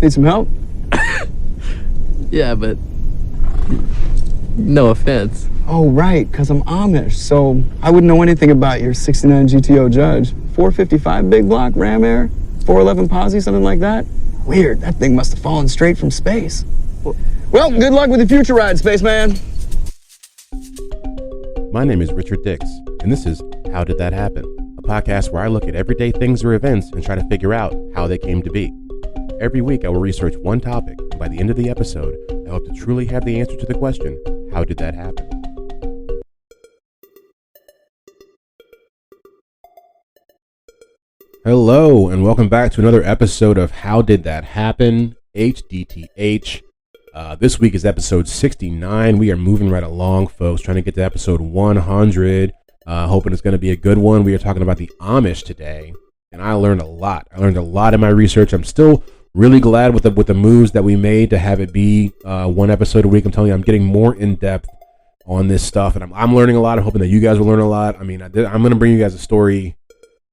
Need some help? Yeah, but no offense. Oh, right, because I'm Amish, so I wouldn't know anything about your 69 GTO Judge. 455 big block, Ram Air, 411 Posi, something like that? Weird, that thing must have fallen straight from space. Well, good luck with your future ride, spaceman. My name is Richard Dix, and this is How Did That Happen? A podcast where I look at everyday things or events and try to figure out how they came to be. Every week I will research one topic, and by the end of the episode, I hope to truly have the answer to the question, how did that happen? Hello, and welcome back to another episode of How Did That Happen? HDTH. This week is episode 69. We are moving right along, folks, trying to get to episode 100. Hoping it's going to be a good one. We are talking about the Amish today, and I learned a lot. I learned a lot in my research. I'm still really glad with the moves that we made to have it be one episode a week. I'm telling you, I'm getting more in depth on this stuff, and I'm learning a lot. I'm hoping that you guys will learn a lot. I mean, I'm going to bring you guys a story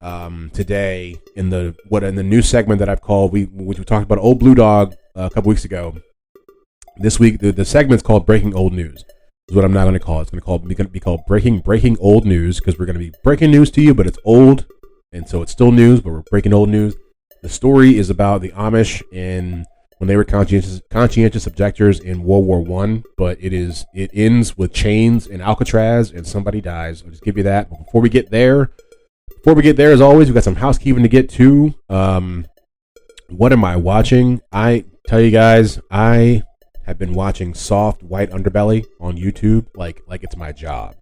today in the new segment that I've called. We talked about Old Blue Dog a couple weeks ago. This week, the segment's called Breaking Old News. Is what I'm not going to call it. It's going to be called Breaking Old News, because we're going to be breaking news to you, but it's old, and so it's still news, but we're breaking old news. The story is about the Amish when they were conscientious objectors in World War I, but it ends with chains in Alcatraz and somebody dies. I'll just give you that. But before we get there, as always, we've got some housekeeping to get to. What am I watching? I tell you guys, I have been watching Soft White Underbelly on YouTube like it's my job.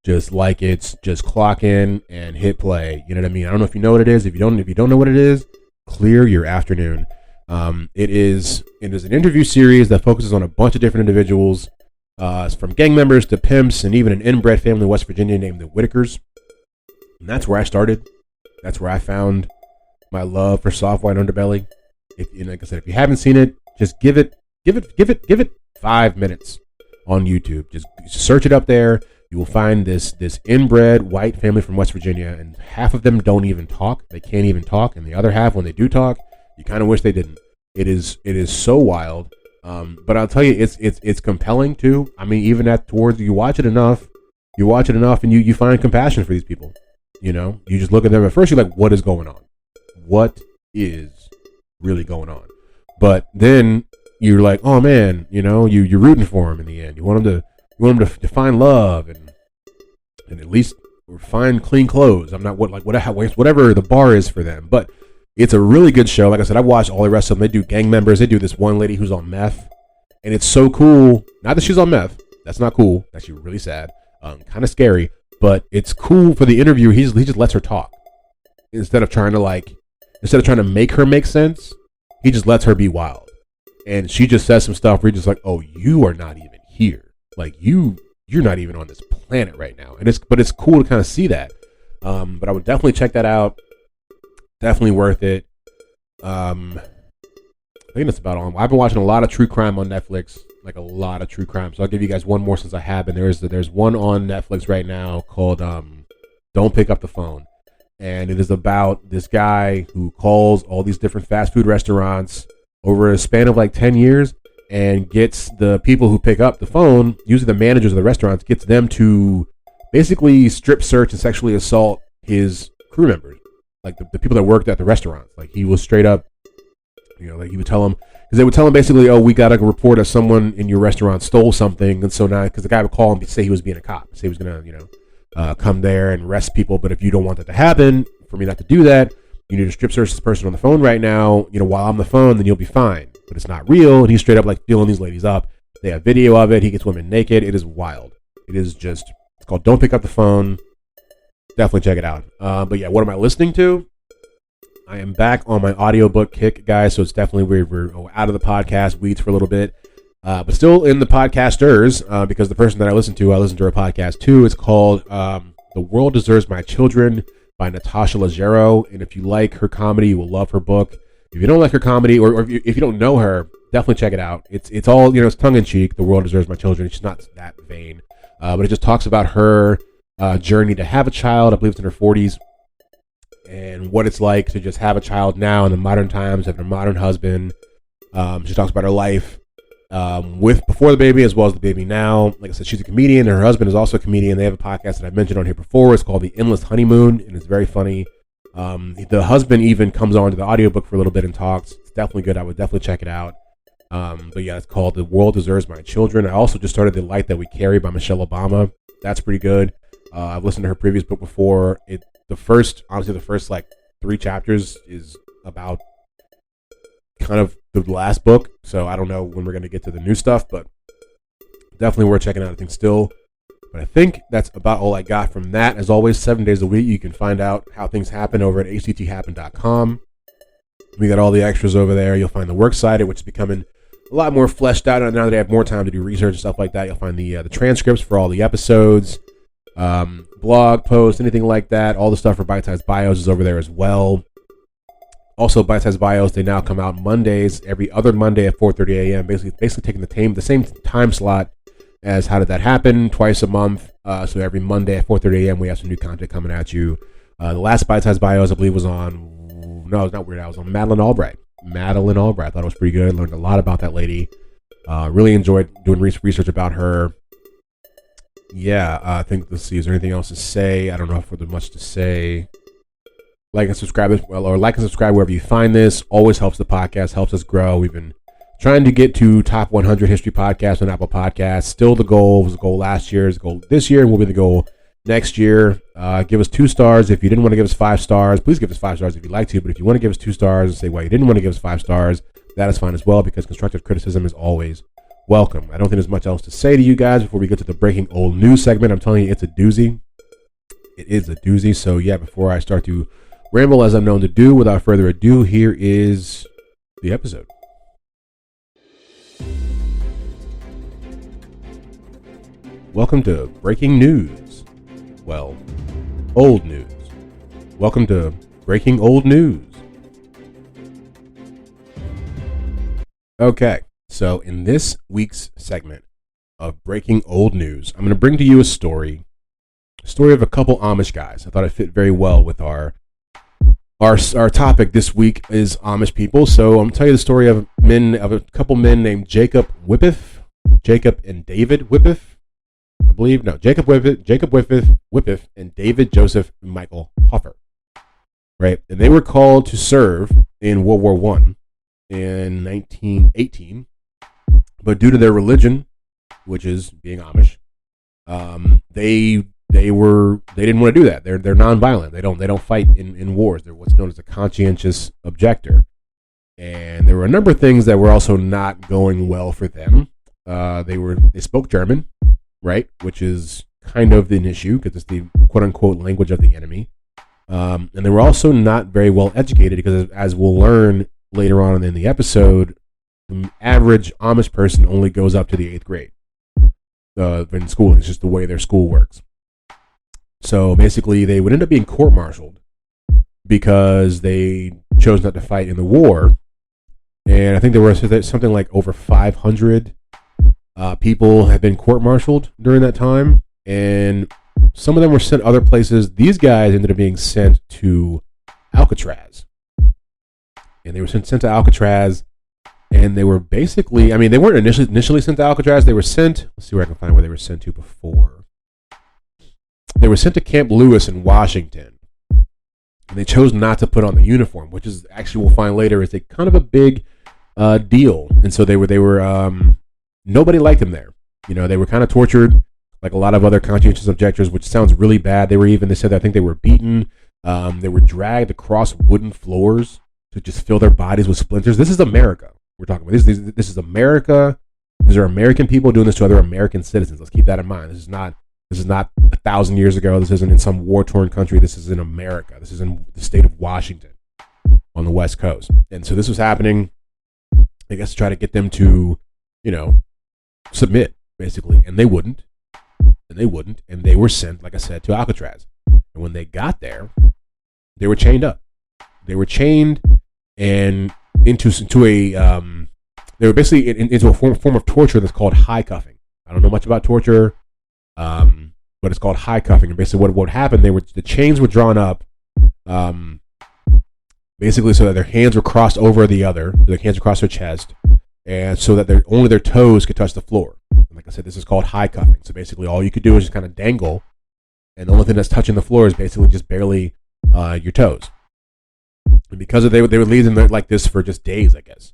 Just like it's just clock in and hit play. You know what I mean? I don't know if you know what it is. If you don't know what it is, clear your afternoon. It is an interview series that focuses on a bunch of different individuals, from gang members to pimps and even an inbred family in West Virginia named the Whitakers. And that's where I started. That's where I found my love for Soft White Underbelly. Like I said, if you haven't seen it, just give it 5 minutes on YouTube. Just search it up there. You will find this inbred white family from West Virginia, and half of them don't even talk. They can't even talk, and the other half, when they do talk, you kind of wish they didn't. It is so wild. But I'll tell you, it's compelling too. I mean, even you watch it enough, and you find compassion for these people. You know, you just look at them at first, you're like, what is going on? What is really going on? But then you're like, oh man, you know, you're rooting for him in the end. You want him to find love and at least find clean clothes. I'm not whatever the bar is for them, but it's a really good show. Like I said, I've watched all the rest of them. They do gang members. They do this one lady who's on meth, and it's so cool. Not that she's on meth. That's not cool. That's actually really sad. Kind of scary, but it's cool for the interview. He just lets her talk instead of trying to make her make sense. He just lets her be wild. And she just says some stuff where you're just like, oh, you are not even here. Like you're not even on this planet right now. But it's cool to kind of see that. But I would definitely check that out. Definitely worth it. I think that's about all. I've been watching a lot of true crime on Netflix, like a lot of true crime. So I'll give you guys one more since I have. And there's one on Netflix right now called Don't Pick Up the Phone. And it is about this guy who calls all these different fast food restaurants over a span of like 10 years and gets the people who pick up the phone, usually the managers of the restaurants, gets them to basically strip search and sexually assault his crew members, like the people that worked at the restaurants. Like he was straight up, you know, like he would tell them, because they would tell him basically, oh, we got a report that someone in your restaurant stole something. And so now, because the guy would call him, say he was being a cop, say he was going to, you know, come there and arrest people. But if you don't want that to happen, for me not to do that, you need to strip search this person on the phone right now, you know, while I'm on the phone, then you'll be fine. But it's not real. And he's straight up like feeling these ladies up. They have video of it. He gets women naked. It is wild. It's called Don't Pick Up the Phone. Definitely check it out. But yeah, what am I listening to? I am back on my audiobook kick, guys. So it's definitely, we're out of the podcast weeds for a little bit. But still in the podcasters, because the person that I listen to her podcast too. It's called The World Deserves My Children by Natasha Leggero. And if you like her comedy, you will love her book. If you don't like her comedy, or if you don't know her, definitely check it out. It's all, you know, it's tongue-in-cheek. The World Deserves My Children. She's not that vain. But it just talks about her journey to have a child. I believe it's in her 40s. And what it's like to just have a child now in the modern times, have a modern husband, She talks about her life with before the baby as well as the baby now. Like I said, she's a comedian, and her husband is also a comedian. They have a podcast that I've mentioned on here before. It's called The Endless Honeymoon, and it's very funny. The husband even comes on to the audiobook for a little bit and talks. It's definitely good. I would definitely check it out. But yeah, it's called The World Deserves My Children. I also just started The Light That We Carry by Michelle Obama. That's pretty good. I've listened to her previous book before. The first like 3 chapters is about kind of the last book. So I don't know when we're going to get to the new stuff, but definitely worth checking out. I think still. But I think that's about all I got from that. As always, 7 days a week, you can find out how things happen over at htthappen.com. We got all the extras over there. You'll find the works cited, which is becoming a lot more fleshed out now that I have more time to do research and stuff like that. You'll find the transcripts for all the episodes, blog posts, anything like that. All the stuff for Bite Size Bios is over there as well. Also, Bite Size Bios, they now come out Mondays, every other Monday at 4:30 a.m. Basically taking the same time slot as How Did That Happen, twice a month. So every Monday at 4:30 a.m. we have some new content coming at you. The last Bite Size Bios, I believe, was on, no, it's not Weird Al, it was on Madeline Albright. I thought it was pretty good. Learned a lot about that lady. Really enjoyed doing research about her. Yeah, I think, let's see, is there anything else to say? I don't know if there's much to say. Like and subscribe as well, or like and subscribe wherever you find this. Always helps the podcast, helps us grow. We've been trying to get to top 100 history podcasts on Apple Podcasts. Still the goal. It was the goal last year. It's the goal this year, and will be the goal next year. Give us 2 stars. If you didn't want to give us 5 stars, please give us 5 stars if you'd like to. But if you want to give us 2 stars and say why you didn't want to give us 5 stars, that is fine as well, because constructive criticism is always welcome. I don't think there's much else to say to you guys before we get to the breaking old news segment. I'm telling you, it's a doozy. It is a doozy. So yeah, before I start to ramble as I'm known to do, without further ado, here is the episode. Welcome to breaking news. Well, old news. Welcome to breaking old news. Okay, so in this week's segment of breaking old news, I'm going to bring to you a story of a couple Amish guys. I thought it fit very well with our topic this week is Amish people. So I'm going to tell you the story of a couple men named Jacob and David Whippiff. I believe, no, Jacob Whippiff, and David Joseph Michael Hoffer, right? And they were called to serve in World War I in 1918, but due to their religion, which is being Amish, they didn't want to do that. They're nonviolent. They don't fight in wars. They're what's known as a conscientious objector. And there were a number of things that were also not going well for them. They spoke German, right, which is kind of an issue because it's the quote-unquote language of the enemy. And they were also not very well educated because, as we'll learn later on in the episode, the average Amish person only goes up to the 8th grade in school. It's just the way their school works. So basically, they would end up being court-martialed because they chose not to fight in the war. And I think there were something like over 500 people have been court-martialed during that time, and some of them were sent other places. These guys ended up being sent to Alcatraz, and they were sent to Alcatraz, and they were basically, I mean, they weren't initially sent to Alcatraz. They were sent, let's see where I can find where they were sent to before. They were sent to Camp Lewis in Washington, and they chose not to put on the uniform, which is actually, we'll find later, is a kind of a big deal. And so they were nobody liked them there. You know, they were kind of tortured, like a lot of other conscientious objectors, which sounds really bad. They said that I think they were beaten. They were dragged across wooden floors to just fill their bodies with splinters. This is America we're talking about. This is America. These are American people doing this to other American citizens. Let's keep that in mind. This is not 1,000 years ago. This isn't in some war-torn country. This is in America. This is in the state of Washington on the West Coast. And so this was happening, I guess, to try to get them to, submit, basically. And they wouldn't. And they were sent, like I said, to Alcatraz. And when they got there, they were chained up. They were chained and into a form of torture that's called high cuffing. I don't know much about torture, but it's called high cuffing. And basically what happened, the chains were drawn up, basically so that their hands were crossed over the other, so their hands across their chest, and so that only their toes could touch the floor. And like I said, this is called high cuffing. So basically, all you could do is just kind of dangle, and the only thing that's touching the floor is basically just barely your toes. And because they would leave them like this for just days, I guess.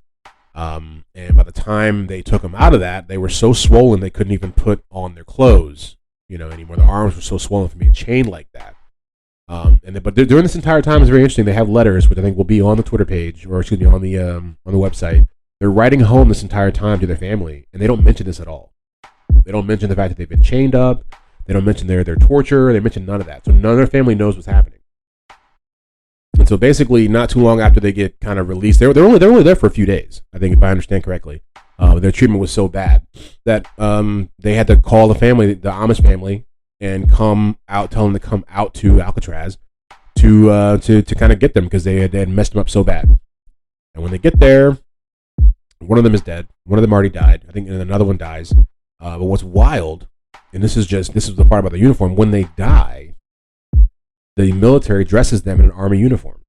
And by the time they took them out of that, they were so swollen they couldn't even put on their clothes, anymore. Their arms were so swollen from being chained like that. But during this entire time, it's very interesting. They have letters, which I think will be on the Twitter page, or excuse me, on the website. They're writing home this entire time to their family, and they don't mention this at all. They don't mention the fact that they've been chained up. They don't mention their torture. They mention none of that. So none of their family knows what's happening. And so basically, not too long after they get kind of released, they're only there for a few days, I think, if I understand correctly. Their treatment was so bad that they had to call the family, the Amish family, and come out, tell them to come out to Alcatraz to kind of get them because they had messed them up so bad. And when they get there, one of them is dead. One of them already died, I think, and another one dies. But what's wild, and this is the part about the uniform, when they die, the military dresses them in an army uniform.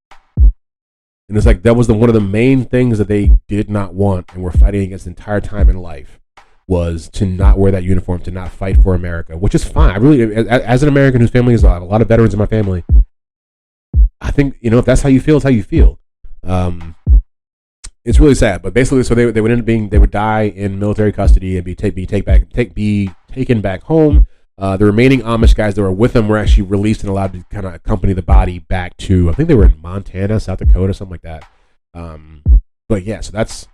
And it's like that was one of the main things that they did not want and were fighting against the entire time in life, was to not wear that uniform, to not fight for America, which is fine. I really, as an American whose family is a lot of veterans in my family, I think, if that's how you feel, it's how you feel. It's really sad, but basically, so they would end up they would die in military custody and be taken back home. The remaining Amish guys that were with them were actually released and allowed to kind of accompany the body back to, I think they were in Montana, South Dakota, something like that. But yeah, so that's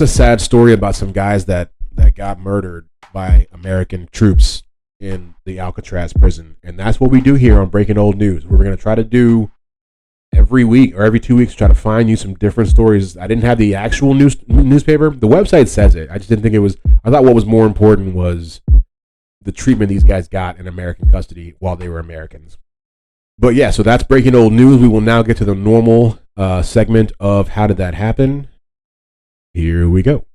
a sad story about some guys that got murdered by American troops in the Alcatraz prison. And that's what we do here on Breaking Old News. We're going to try to do every week or every 2 weeks, try to find you some different stories. I didn't have the actual newspaper. The website says it. I just didn't think it was, I thought what was more important was the treatment these guys got in American custody while they were Americans. But yeah, so that's Breaking Old News. We will now get to the normal segment of How Did That Happen? Here we go.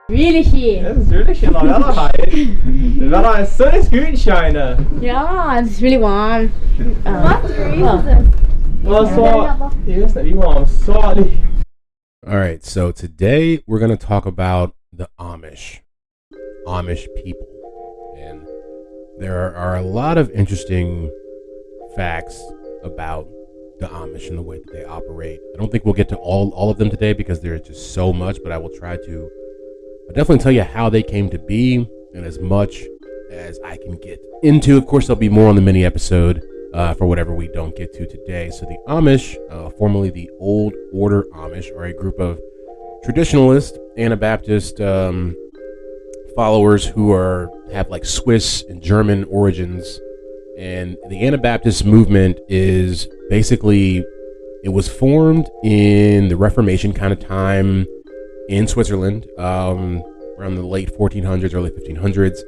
Really here. Es ist really schön am Wetter heute. The weather is so good, China. Yeah, it's really warm. Well, så, jag vet inte, vi var så. All right, so today we're going to talk about the Amish people. And there are a lot of interesting facts about the Amish and the way that they operate. I don't think we'll get to all of them today because there's just so much, but I will try to definitely tell you how they came to be and as much as I can get into. Of course, there'll be more on the mini episode for whatever we don't get to today. So the Amish, formerly the Old Order Amish, are a group of traditionalist Anabaptist followers who have like Swiss and German origins. And the Anabaptist movement is basically, it was formed in the Reformation kind of time in Switzerland, around the late 1400s, early 1500s.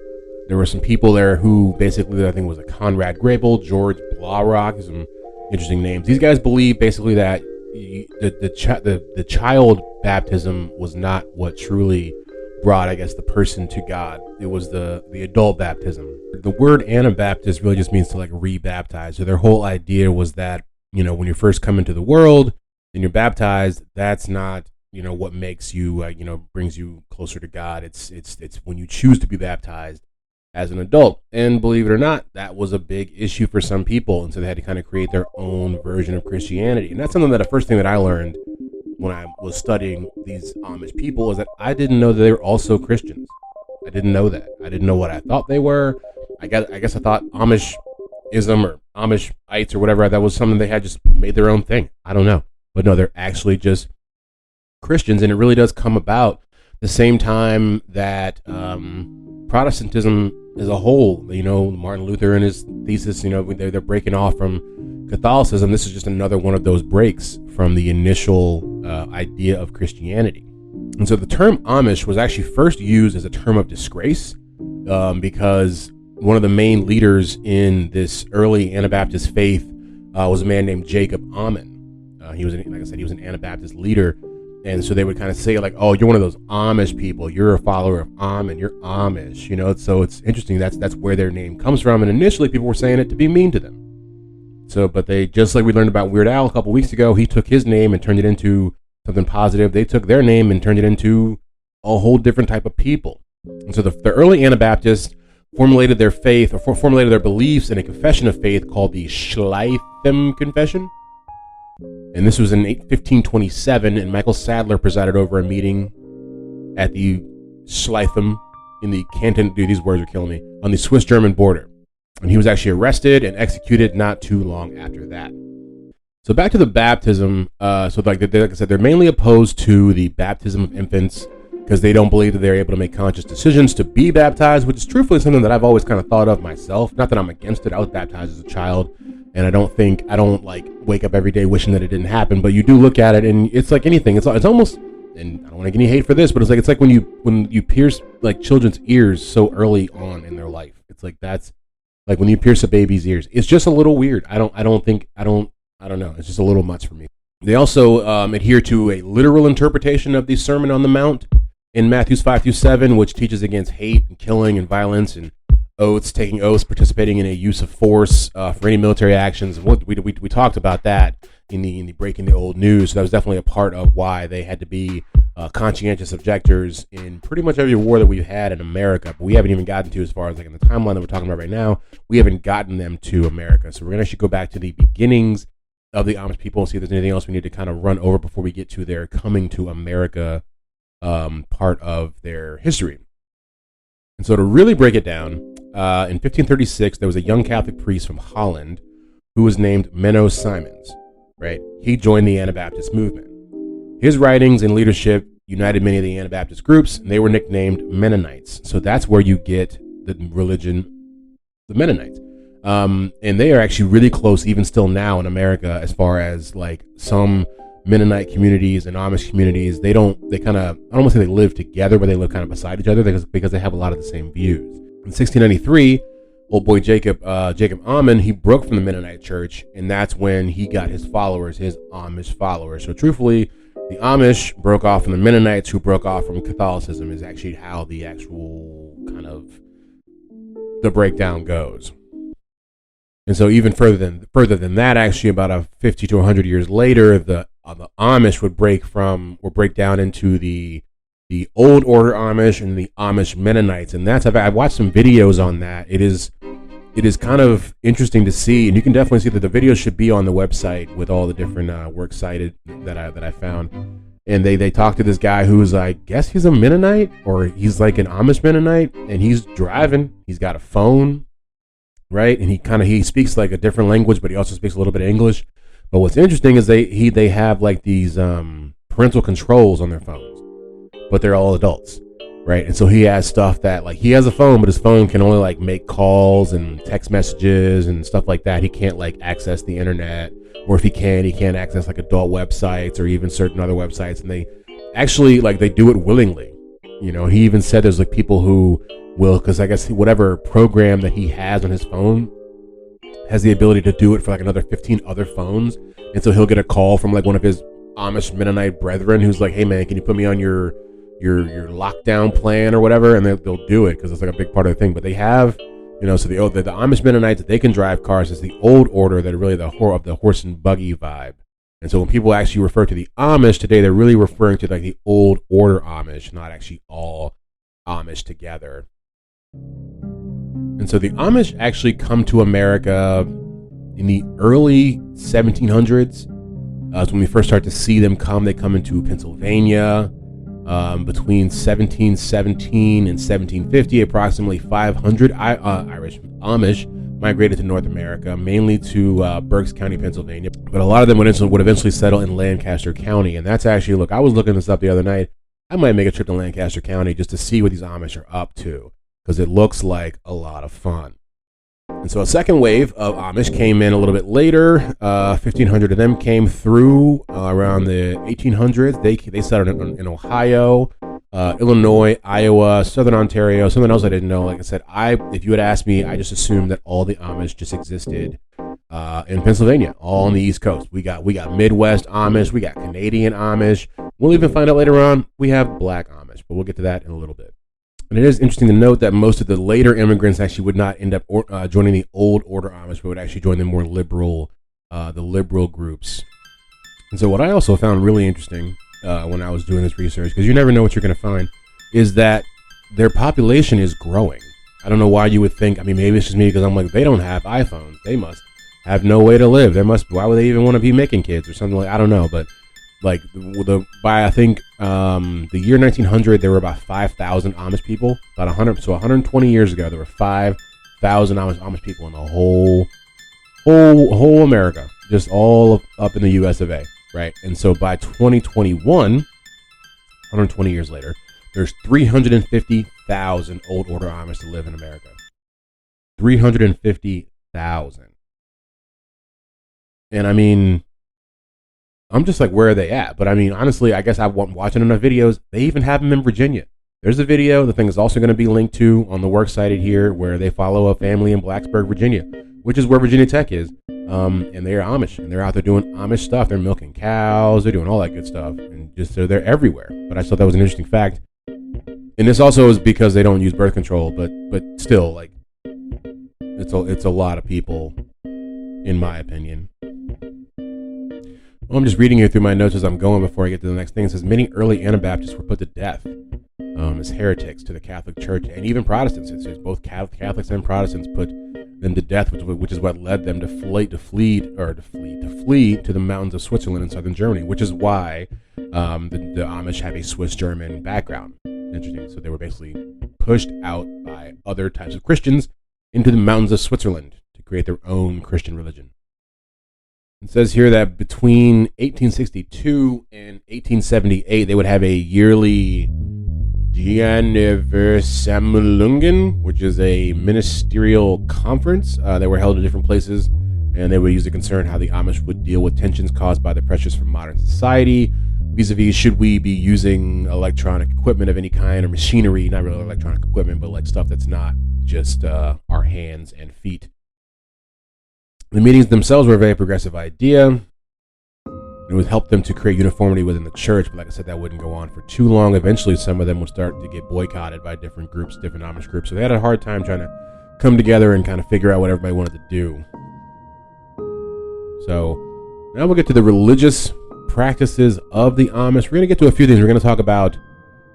There were some people there who basically, I think it was a Conrad Grebel, George Blaurock, some interesting names. These guys believe basically that the child baptism was not what truly brought, I guess, the person to God. It was the adult baptism. The word Anabaptist really just means to like rebaptize. So their whole idea was that, when you first come into the world and you're baptized, that's not, what makes you, brings you closer to God. It's when you choose to be baptized as an adult. And believe it or not, that was a big issue for some people. And so they had to kind of create their own version of Christianity. And that's something that the first thing that I learned when I was studying these Amish people is that I didn't know that they were also Christians. I didn't know that. I didn't know what I thought they were. I guess I thought Amishism or Amishites or whatever, that was something they had just made their own thing. I don't know. But no, they're actually just Christians. And it really does come about the same time that Protestantism as a whole, Martin Luther and his thesis, they're breaking off from Catholicism. This is just another one of those breaks from the initial idea of Christianity. And so the term Amish was actually first used as a term of disgrace because one of the main leaders in this early Anabaptist faith was a man named Jacob Ammon. He was an Anabaptist leader. And so they would kind of say like, oh, you're one of those Amish people. You're a follower of Ammon. You're Amish, So it's interesting. That's where their name comes from. And initially people were saying it to be mean to them. So, but they, just like we learned about Weird Al a couple weeks ago, he took his name and turned it into something positive. They took their name and turned it into a whole different type of people. And so the early Anabaptists formulated their faith, or formulated their beliefs in a confession of faith called the Schleitheim Confession. And this was in 1527, and Michael Sadler presided over a meeting at the Schleitheim in the canton, dude, these words are killing me, on the Swiss-German border. And he was actually arrested and executed not too long after that. So back to the baptism. So like I said, they're mainly opposed to the baptism of infants because they don't believe that they're able to make conscious decisions to be baptized, which is truthfully something that I've always kind of thought of myself. Not that I'm against it. I was baptized as a child, and I don't like wake up every day wishing that it didn't happen. But you do look at it, and it's like anything. It's almost, and I don't want to get any hate for this, but it's like when you pierce like children's ears so early on in their life. It's like that's like when you pierce a baby's ears. It's just a little weird. I don't know. It's just a little much for me. They also adhere to a literal interpretation of the Sermon on the Mount in Matthew 5-7, which teaches against hate and killing and violence and oaths, taking oaths, participating in a use of force for any military actions. We talked about that in the Breaking the Old News. So that was definitely a part of why they had to be conscientious objectors in pretty much every war that we've had in America. But we haven't even gotten to, as far as like in the timeline that we're talking about right now, we haven't gotten them to America. So we're going to actually go back to the beginnings of the Amish people and see if there's anything else we need to kind of run over before we get to their coming to America part of their history. And so to really break it down, in 1536, there was a young Catholic priest from Holland who was named Menno Simons, right? He joined the Anabaptist movement. His writings and leadership united many of the Anabaptist groups, and they were nicknamed Mennonites. So that's where you get the religion, the Mennonites. And they are actually really close even still now in America, as far as like some Mennonite communities and Amish communities. I don't want to say they live together, but they live kind of beside each other because they have a lot of the same views. In 1693, old boy Jacob Ammon, he broke from the Mennonite church, and that's when he got his followers, his Amish followers. So truthfully, the Amish broke off from the Mennonites, who broke off from Catholicism, is actually how the actual kind of the breakdown goes. And so even further than that, actually about 50 to 100 years later, the Amish would break down into the Old Order Amish and the Amish Mennonites, and I've watched some videos on that. It is kind of interesting to see, and you can definitely see that the videos should be on the website with all the different works cited that I found. And they talk to this guy who's, I guess he's a Mennonite, or he's like an Amish Mennonite, and he's driving. He's got a phone, right? And he speaks like a different language, but he also speaks a little bit of English. But what's interesting is they have like these parental controls on their phones, but they're all adults, right? And so he has stuff that, like, he has a phone, but his phone can only like make calls and text messages and stuff like that. He can't like access the internet, or if he can't access like adult websites or even certain other websites. And they actually like they do it willingly. You know, he even said there's like people who will, because I guess whatever program that he has on his phone has the ability to do it for like another 15 other phones. And so he'll get a call from like one of his Amish Mennonite brethren who's like, hey man, can you put me on your lockdown plan or whatever? And they'll do it because it's like a big part of the thing. But they have, you know, so the Amish Mennonites, they can drive cars. It's the old order that are really the horse and buggy vibe. And so when people actually refer to the Amish today, they're really referring to like the old order Amish, not actually all Amish together. And so the Amish actually come to America in the early 1700s. That's when we first start to see them come. They come into Pennsylvania between 1717 and 1750. Approximately 500 Irish Amish migrated to North America, mainly to Berks County, Pennsylvania. But a lot of them would eventually settle in Lancaster County. And that's actually, look, I was looking this up the other night. I might make a trip to Lancaster County just to see what these Amish are up to, because it looks like a lot of fun. And so a second wave of Amish came in a little bit later. 1,500 of them came through around the 1800s. They settled in Ohio, Illinois, Iowa, Southern Ontario. Something else I didn't know. Like I said, if you had asked me, I just assumed that all the Amish just existed in Pennsylvania, all on the East Coast. We got Midwest Amish. We got Canadian Amish. We'll even find out later on we have Black Amish, but we'll get to that in a little bit. And it is interesting to note that most of the later immigrants actually would not end up joining the old order Amish, but would actually join the more liberal the liberal groups. And so what I also found really interesting when I was doing this research, because you never know what you're going to find, is that their population is growing. I don't know why you would think. I mean, maybe it's just me because I'm like, they don't have iPhones. They must have no way to live. Why would they even want to be making kids or something like? I don't know, but like by I think the year 1900, there were about 5,000 Amish people. About 100, so 120 years ago, there were 5,000 Amish people in the whole America, just all up in the U.S. of A. Right, and so by 2021, 120 years later, there's 350,000 old order Amish to live in America. 350,000. And I mean, I'm just like, where are they at? But I mean, honestly, I guess I'm watching enough videos. They even have them in Virginia. There's a video. The thing is also going to be linked to on the works cited here, where they follow a family in Blacksburg, Virginia, which is where Virginia Tech is. And they're Amish, and they're out there doing Amish stuff. They're milking cows. They're doing all that good stuff, and just they're everywhere. But I thought that was an interesting fact. And this also is because they don't use birth control, but still, like, it's a lot of people, in my opinion. Well, I'm just reading here through my notes as I'm going before I get to the next thing. It says many early Anabaptists were put to death as heretics to the Catholic Church, and even Protestants. It says both Catholics and Protestants put them to death, which is what led them to flee to the mountains of Switzerland and southern Germany, which is why the Amish have a Swiss-German background. Interesting. So they were basically pushed out by other types of Christians into the mountains of Switzerland to create their own Christian religion. It says here that between 1862 and 1878, they would have a yearly Jahrversammlungen, which is a ministerial conference that were held in different places, and they would use to concern how the Amish would deal with tensions caused by the pressures from modern society, vis-a-vis should we be using electronic equipment of any kind or machinery, not really electronic equipment, but like stuff that's not just our hands and feet. The meetings themselves were a very progressive idea. It would help them to create uniformity within the church, but like I said, that wouldn't go on for too long. Eventually, some of them would start to get boycotted by different groups, different Amish groups. So they had a hard time trying to come together and kind of figure out what everybody wanted to do. So now we'll get to the religious practices of the Amish. We're going to get to a few things. We're going to talk about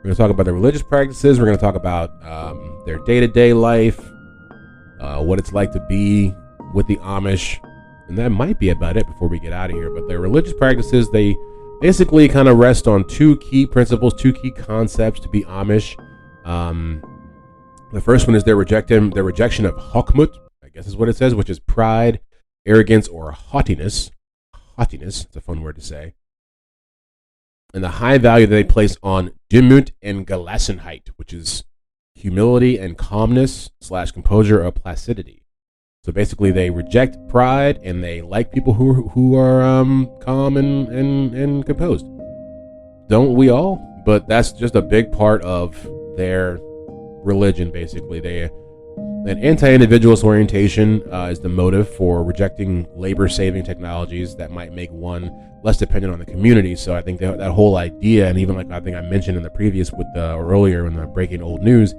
the religious practices. We're going to talk about their day-to-day life, what it's like to be with the Amish. And that might be about it before we get out of here. But their religious practices, they basically kind of rest on two key principles, two key concepts to be Amish. The first one is their rejection of Hochmut, I guess is what it says, which is pride, arrogance, or haughtiness. Haughtiness, it's a fun word to say. And the high value that they place on Demut and Gelassenheit, which is humility and calmness / composure or placidity. So basically, they reject pride and they like people who are calm and composed. Don't we all? But that's just a big part of their religion. Basically, an anti-individualist orientation is the motive for rejecting labor-saving technologies that might make one less dependent on the community. So I think that whole idea, and even like I think I mentioned in the previous or earlier in the breaking old news,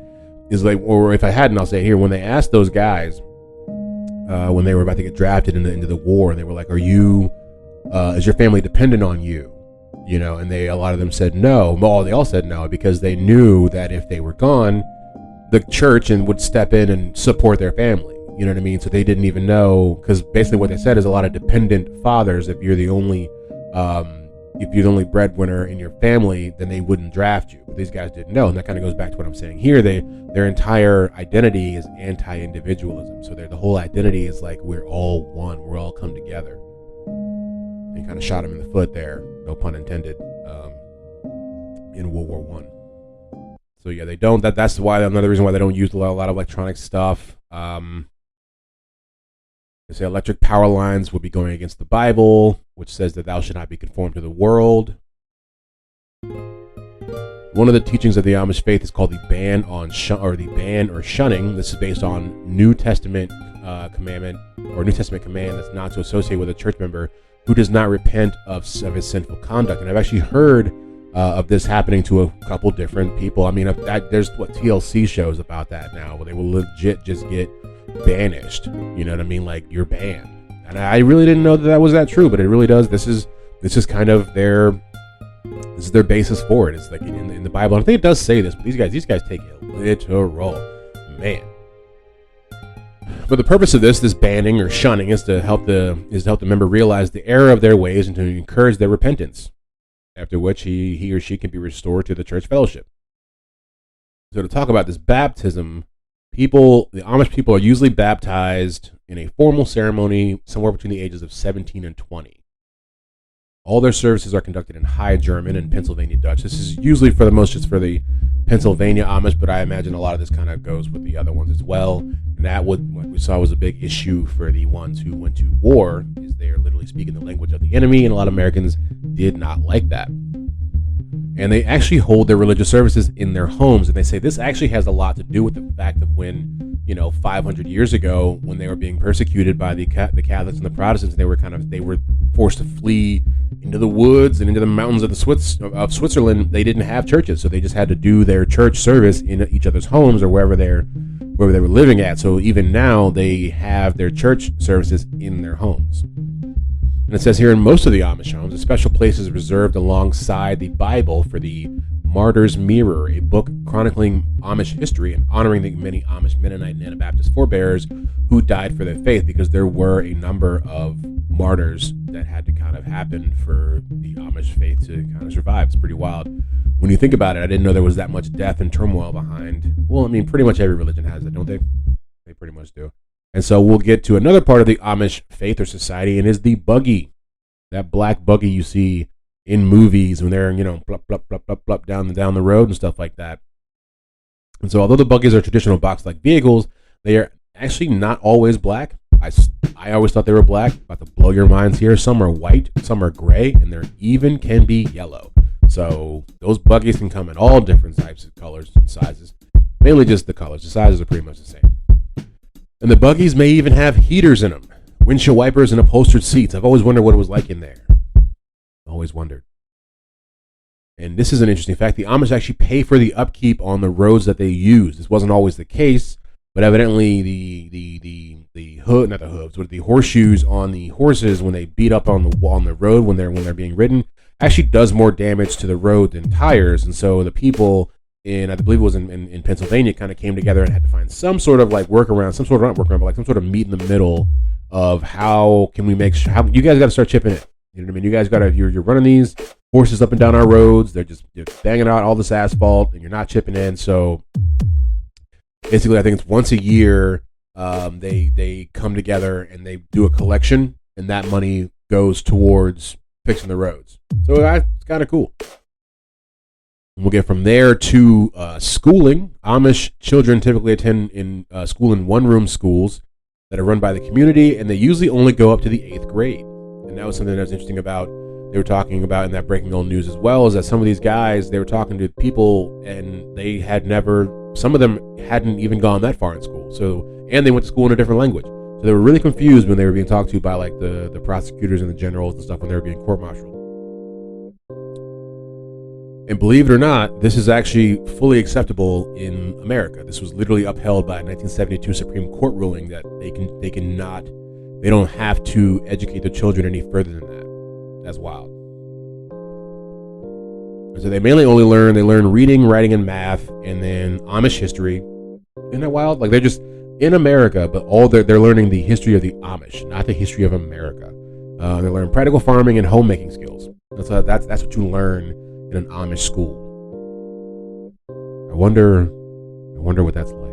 is like, or if I hadn't, I'll say it here. When they asked those guys. When they were about to get drafted into the war, and they were like, is your family dependent on you? You know, and a lot of them said no. Well, they all said no because they knew that if they were gone, the church would step in and support their family. You know what I mean? So they didn't even know, because basically what they said is a lot of dependent fathers, if you're the only breadwinner in your family, then they wouldn't draft you. But these guys didn't know, and that kind of goes back to what I'm saying here. Their entire identity is anti-individualism. So the whole identity is like, we're all one. We're all come together. They kind of shot him in the foot there, no pun intended, in World War I. So yeah, they don't. That's why another reason why they don't use a lot of electronic stuff. They say electric power lines would be going against the Bible, which says that thou should not be conformed to the world. One of the teachings of the Amish faith is called the ban or shunning. This is based on New Testament commandment or New Testament command that's not to associate with a church member who does not repent of his sinful conduct. And I've actually heard of this happening to a couple different people. I mean, there's TLC shows about that now, where they will legit just get banished. You know what I mean? Like, you're banned. And I really didn't know that was that true, but it really does. This is kind of their basis for it. It's like in the Bible. I think it does say this, but these guys take it literal, man. But the purpose of this banning or shunning is to help the member realize the error of their ways and to encourage their repentance. After which he or she can be restored to the church fellowship. So to talk about this baptism, the Amish people are usually baptized in a formal ceremony somewhere between the ages of 17 and 20. All their services are conducted in High German and Pennsylvania Dutch. This is usually for the most just for the Pennsylvania Amish, but I imagine a lot of this kind of goes with the other ones as well. And that what we saw was a big issue for the ones who went to war, is they are literally speaking the language of the enemy, and a lot of Americans did not like that. And they actually hold their religious services in their homes. And they say this actually has a lot to do with the fact of when, 500 years ago, when they were being persecuted by the Catholics and the Protestants, they were forced to flee into the woods and into the mountains of Switzerland. They didn't have churches, so they just had to do their church service in each other's homes or wherever they were living at. So even now, they have their church services in their homes. And it says here, in most of the Amish homes, a special place is reserved alongside the Bible for the Martyr's Mirror, a book chronicling Amish history and honoring the many Amish Mennonite and Anabaptist forebears who died for their faith, because there were a number of martyrs that had to kind of happen for the Amish faith to kind of survive. It's pretty wild. When you think about it, I didn't know there was that much death and turmoil behind. Well, I mean, pretty much every religion has that, don't they? They pretty much do. And so we'll get to another part of the Amish faith or society, and is the buggy. That black buggy you see in movies when they're, blop, blop, blop, blop, blop, down the road and stuff like that. And so although the buggies are traditional box-like vehicles, they are actually not always black. I always thought they were black. About to blow your minds here. Some are white, some are gray, and there even can be yellow. So those buggies can come in all different types of colors and sizes. Mainly just the colors. The sizes are pretty much the same. And the buggies may even have heaters in them, windshield wipers, and upholstered seats. I've always wondered what it was like in there. Always wondered. And this is an interesting fact. The Amish actually pay for the upkeep on the roads that they use. This wasn't always the case, but evidently the horseshoes on the horses when they beat up on the road when they're being ridden actually does more damage to the road than tires. And so the people I believe it was in Pennsylvania, kind of came together and had to find some sort of like workaround, some sort of meet in the middle of how can we make sure, how you guys got to start chipping it. You know what I mean? You guys got to, you're running these horses up and down our roads. They're just banging out all this asphalt and you're not chipping in. So basically, I think it's once a year, they come together and they do a collection, and that money goes towards fixing the roads. So that's kind of cool. We'll get from there to schooling. Amish children typically attend in school in one-room schools that are run by the community, and they usually only go up to the 8th grade. And that was something that was interesting about, they were talking about in that breaking old news as well, is that some of these guys, they were talking to people, and they had never, some of them hadn't even gone that far in school. So, and they went to school in a different language. So they were really confused when they were being talked to by like the prosecutors and the generals and stuff when they were being court-martialed. And believe it or not, this is actually fully acceptable in America. This was literally upheld by a 1972 Supreme Court ruling that they don't have to educate their children any further than that. That's wild. So they mainly only learn reading, writing, and math, and then Amish history. Isn't that wild? Like, they're just in America, but they're learning the history of the Amish, not the history of America. They learn practical farming and homemaking skills. That's what you learn in an Amish school. I wonder what that's like.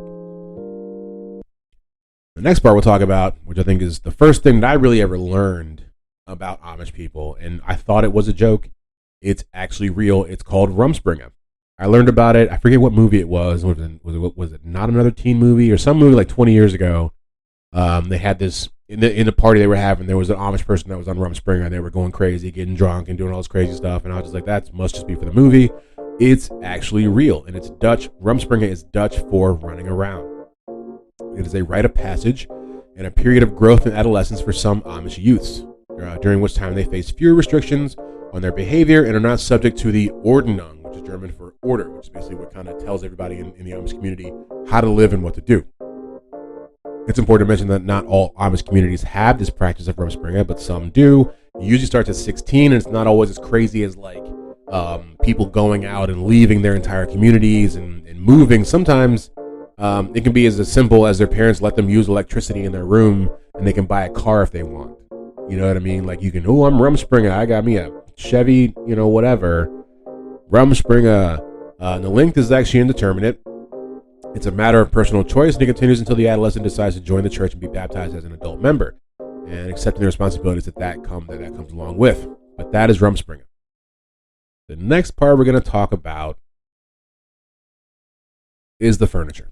The next part we'll talk about, which I think is the first thing that I really ever learned about Amish people, and I thought it was a joke. It's actually real. It's called Rumspringa. I learned about it. I forget what movie it was. Was it Not Another Teen Movie or some movie like 20 years ago? They had this in the party they were having. There was an Amish person that was on Rumspringa, and they were going crazy, getting drunk, and doing all this crazy stuff. And I was just like, that must just be for the movie. It's actually real, and it's Dutch. Rumspringa is Dutch for running around. It is a rite of passage and a period of growth and adolescence for some Amish youths, during which time they face fewer restrictions on their behavior and are not subject to the Ordnung, which is German for order, which is basically what kind of tells everybody in the Amish community how to live and what to do. It's important to mention that not all Amish communities have this practice of Rumspringa, but some do. It usually starts at 16, and it's not always as crazy as like people going out and leaving their entire communities and moving. Sometimes it can be as simple as their parents let them use electricity in their room, and they can buy a car if they want. You know what I mean? Like you can, I'm Rumspringa. I got me a Chevy, whatever. Rumspringa. The length is actually indeterminate. It's a matter of personal choice, and it continues until the adolescent decides to join the church and be baptized as an adult member, and accepting the responsibilities that comes along with. But that is Rumspringa. The next part we're going to talk about is the furniture.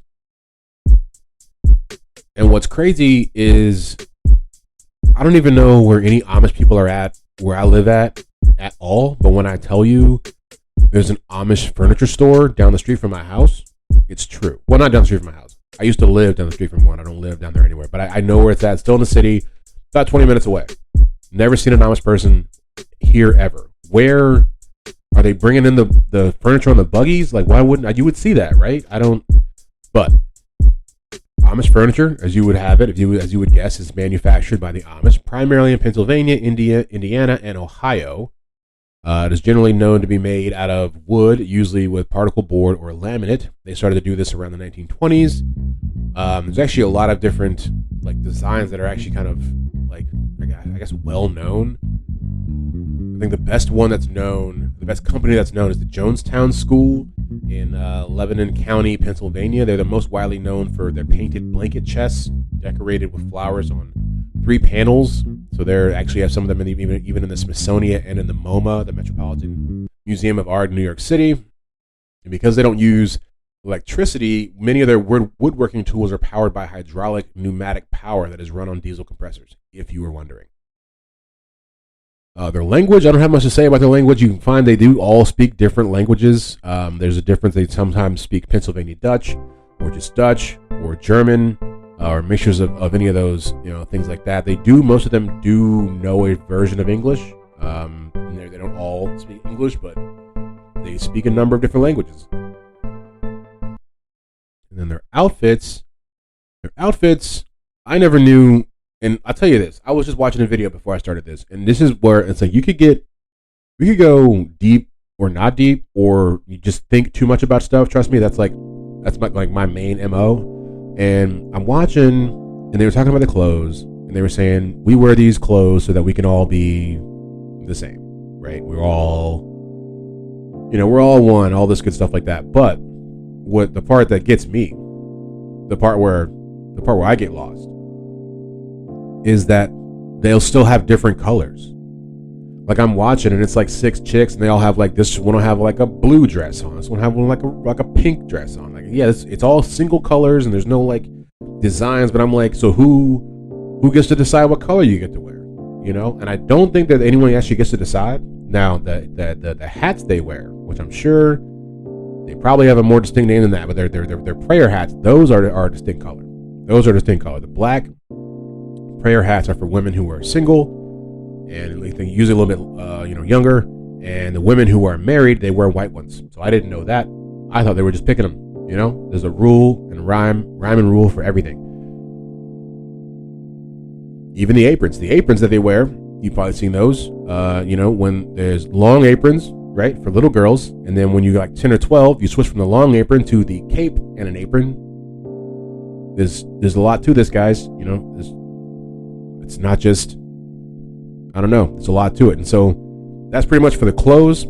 And what's crazy is I don't even know where any Amish people are at where I live at all. But when I tell you there's an Amish furniture store down the street from my house, it's true. Well, not down the street from my house. I used to live down the street from one. I don't live down there anywhere. But I know where it's at. It's still in the city, about 20 minutes away. Never seen an Amish person here ever. Where are they bringing in the furniture on the buggies? Like, why wouldn't you would see that, right? But Amish furniture, as you would have it, as you would guess, is manufactured by the Amish, primarily in Pennsylvania, Indiana, and Ohio. It is generally known to be made out of wood, usually with particle board or laminate. They started to do this around the 1920s. There's actually a lot of different like designs that are actually kind of like, I guess, well known. I think the best company that's known is the Jonestown School in Lebanon County, Pennsylvania. They're the most widely known for their painted blanket chests decorated with flowers on 3 panels. So they actually have some of them even in the Smithsonian and in the MoMA, the Metropolitan Museum of Art in New York City. And because they don't use electricity, many of their woodworking tools are powered by hydraulic pneumatic power that is run on diesel compressors, if you were wondering. Their language, I don't have much to say about their language. You can find they do all speak different languages. There's a difference. They sometimes speak Pennsylvania Dutch, or just Dutch, or German, or mixtures of any of those, things like that. Most of them do know a version of English. They don't all speak English, but they speak a number of different languages. And then their outfits, I never knew. And I'll tell you this, I was just watching a video before I started this, and this is where it's like we could go deep or not deep, or you just think too much about stuff. Trust me, that's my main MO. And I'm watching, and they were talking about the clothes, and they were saying we wear these clothes so that we can all be the same, right? We're all one, all this good stuff like that. But what the part that gets me, the part where I get lost, is that they'll still have different colors. Like I'm watching and it's like 6 chicks and they all have like this one will have like a blue dress on. This one have one like a pink dress on. Like it's all single colors and there's no like designs. But I'm like, so who gets to decide what color you get to wear? And I don't think that anyone actually gets to decide. Now the hats they wear, which I'm sure they probably have a more distinct name than that, but they're prayer hats. Those are a distinct color. Those are distinct color. The black prayer hats are for women who are single and they usually a little bit younger, and the women who are married, they wear white ones. So I didn't know that. I thought they were just picking them. There's a rule and rhyme and rule for everything. Even the aprons that they wear, you've probably seen those. When there's long aprons, right, for little girls, and then when you're like 10 or 12, you switch from the long apron to the cape and an apron. There's a lot to this, guys. It's not just, I don't know, it's a lot to it. And so that's pretty much for the clothes.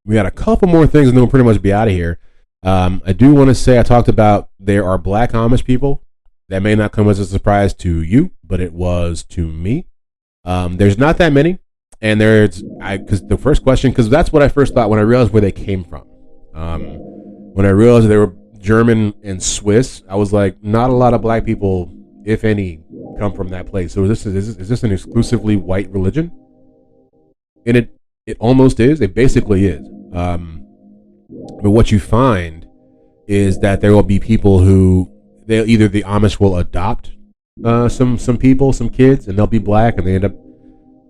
We got a couple more things and then we'll pretty much be out of here. I do want to say I talked about there are black Amish people. That may not come as a surprise to you, but it was to me. There's not that many. And because that's what I first thought when I realized where they came from. When I realized they were German and Swiss, I was like, not a lot of black people, if any, come from that place. So is this an exclusively white religion? And it almost is. It basically is. But what you find is that there will be people who the Amish will adopt some people, some kids, and they'll be black, and they end up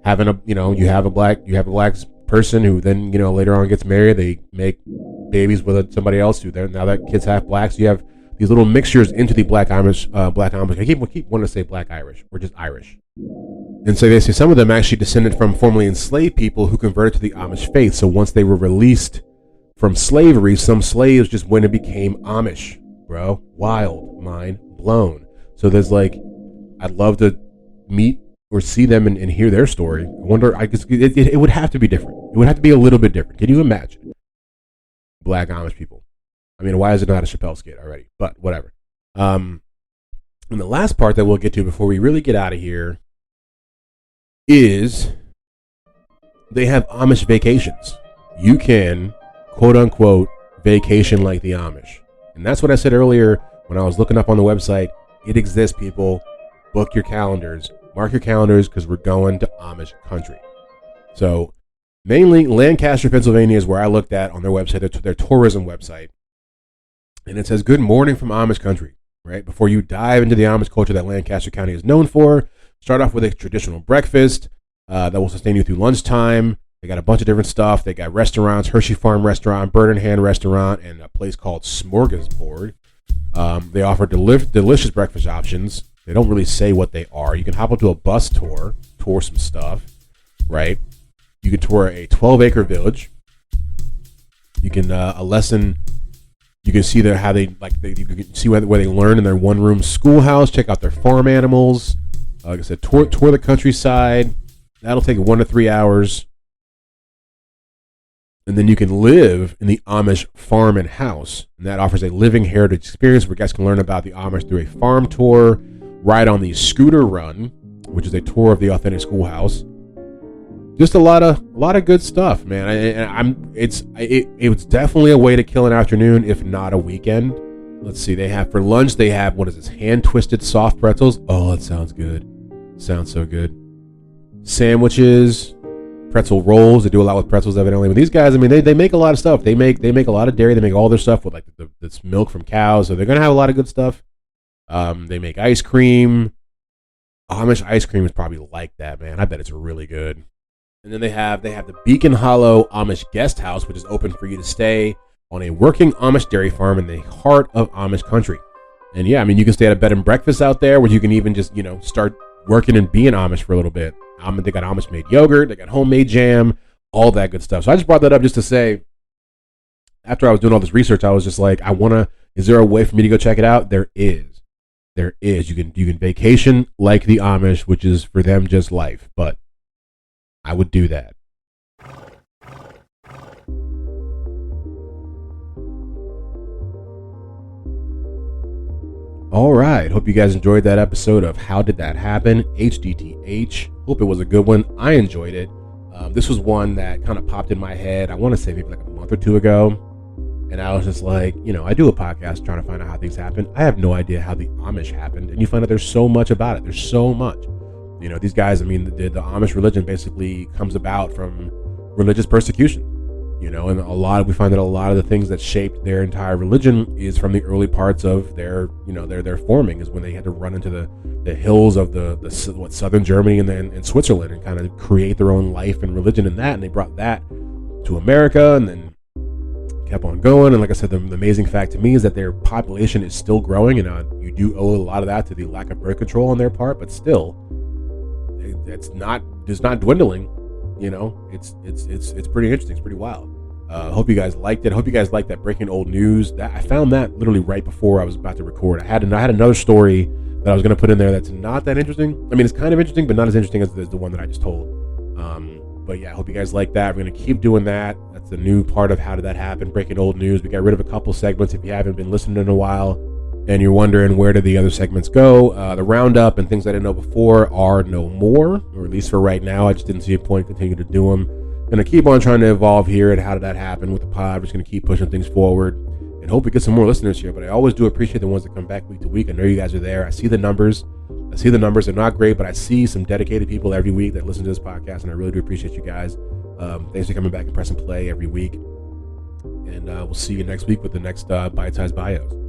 having you have a black person who then later on gets married. They make babies with somebody else now that kid's half black. So you have these little mixtures into the Black Amish. I keep wanting to say Black Irish. We're just Irish. And so they say some of them actually descended from formerly enslaved people who converted to the Amish faith. So once they were released from slavery, some slaves just went and became Amish, bro. Wild, mind blown. So there's like, I'd love to meet or see them and hear their story. I wonder, I guess it would have to be different. It would have to be a little bit different. Can you imagine Black Amish people? I mean, why is it not a Chappelle skit already? But whatever. And the last part that we'll get to before we really get out of here is they have Amish vacations. You can, quote unquote, vacation like the Amish. And that's what I said earlier when I was looking up on the website. It exists, people. Book your calendars. Mark your calendars because we're going to Amish country. So mainly Lancaster, Pennsylvania is where I looked at on their website, their tourism website. And it says, good morning from Amish country, right? Before you dive into the Amish culture that Lancaster County is known for, start off with a traditional breakfast that will sustain you through lunchtime. They got a bunch of different stuff. They got restaurants, Hershey Farm Restaurant, Bird and Hand Restaurant, and a place called Smorgasbord. They offer delicious breakfast options. They don't really say what they are. You can hop onto a bus tour some stuff, right? You can tour a 12-acre village. You can a lesson. You can see there how you can see where they learn in their one-room schoolhouse. Check out their farm animals. Like I said, tour the countryside. That'll take 1 to 3 hours. And then you can live in the Amish farm and house. And that offers a living heritage experience where guests can learn about the Amish through a farm tour, ride on the scooter run, which is a tour of the authentic schoolhouse. Just a lot of good stuff, man. It was definitely a way to kill an afternoon, if not a weekend. Let's see. They have for lunch. They have what is this? Hand twisted soft pretzels. Oh, that sounds good. Sounds so good. Sandwiches, pretzel rolls. They do a lot with pretzels, evidently. But these guys, I mean, they make a lot of stuff. They make a lot of dairy. They make all their stuff with like this milk from cows. So they're gonna have a lot of good stuff. They make ice cream. Amish ice cream is probably like that, man. I bet it's really good. And then they have the Beacon Hollow Amish Guest House, which is open for you to stay on a working Amish dairy farm in the heart of Amish country. And yeah, I mean, you can stay at a bed and breakfast out there where you can even just, start working and being Amish for a little bit. They got Amish made yogurt, they got homemade jam, all that good stuff. So I just brought that up just to say, after I was doing all this research, I was just like, is there a way for me to go check it out? There is. You can vacation like the Amish, which is for them just life, but I would do that. All right. Hope you guys enjoyed that episode of How Did That Happen? HDTH. Hope it was a good one. I enjoyed it. This was one that kind of popped in my head. I want to say maybe like a month or two ago. And I was just like, I do a podcast trying to find out how things happen. I have no idea how the Amish happened. And you find out there's so much about it. There's so much. These guys, I mean, the Amish religion basically comes about from religious persecution, and we find that a lot of the things that shaped their entire religion is from the early parts of their forming, is when they had to run into the hills of the southern Germany and then in Switzerland and kind of create their own life and religion in that. And they brought that to America and then kept on going. And like I said, the amazing fact to me is that their population is still growing, and you do owe a lot of that to the lack of birth control on their part, but still, it's not dwindling. It's pretty interesting. It's pretty wild. Hope you guys liked it. Hope you guys liked that breaking old news. That I found that literally right before I was about to record. I had another story that I was going to put in there that's not that interesting. I mean, it's kind of interesting, but not as interesting as the one that I just told. But yeah, I hope you guys like that. We're going to keep doing that. That's the new part of How Did That Happen? Breaking old news. We got rid of a couple segments. If you haven't been listening in a while and you're wondering where did the other segments go, the roundup and things I didn't know before are no more, or at least for right now. I just didn't see a point in continuing to do them. Going to keep on trying to evolve here and How Did That Happen with the pod. We're just going to keep pushing things forward and hope we get some more listeners here. But I always do appreciate the ones that come back week to week. I know you guys are there. I see the numbers. They're not great, but I see some dedicated people every week that listen to this podcast, and I really do appreciate you guys. Thanks for coming back and pressing play every week. And we'll see you next week with the next Bite Size Bios.